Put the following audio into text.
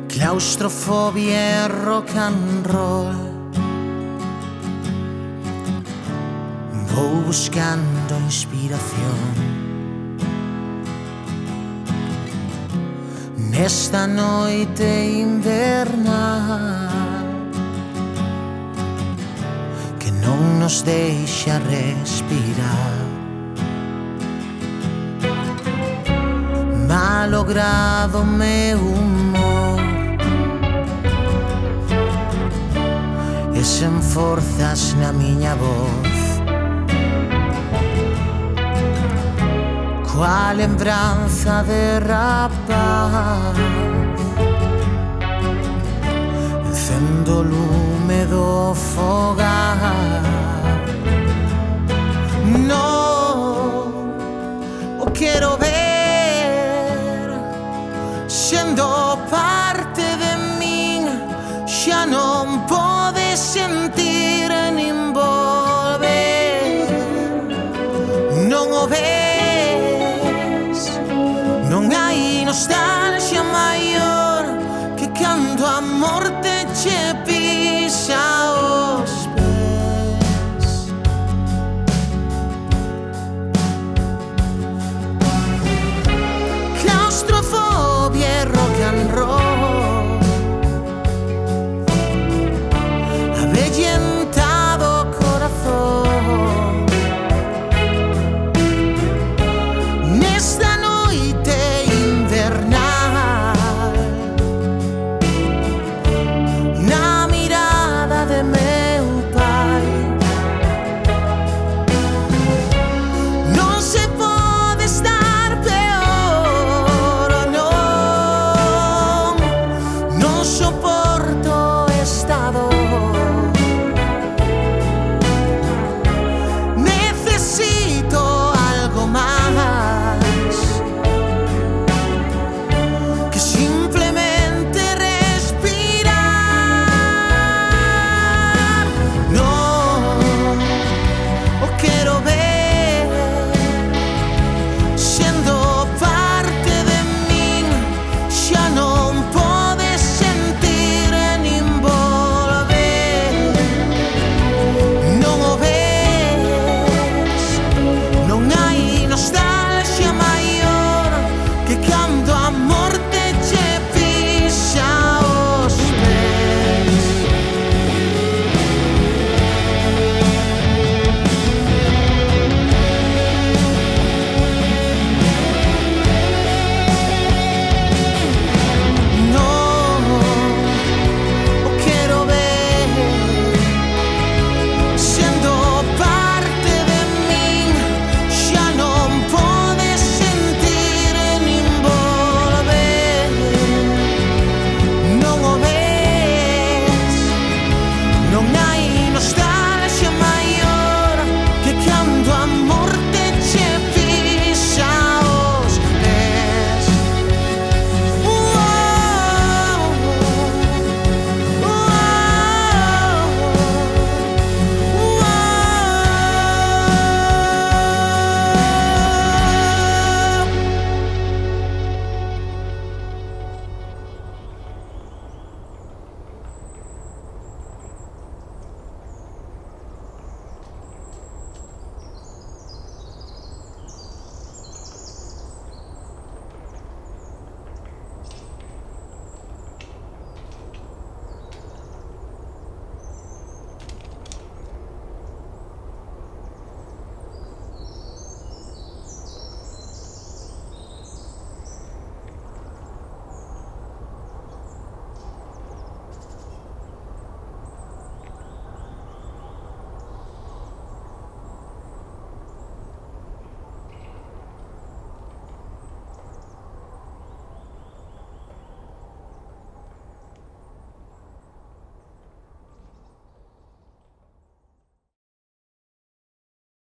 Claustrofobia e rock and roll. Vou buscando inspiración nesta noite invernal que non nos deixa respirar. Malogrado meu humor e sen forzas na miña voz, coa lembranza de rapaz, encendo o lume do fogar. Non o quero ver sendo parte de min, xa non pode sentir nin volver. Non o ves, non hai nostalgia.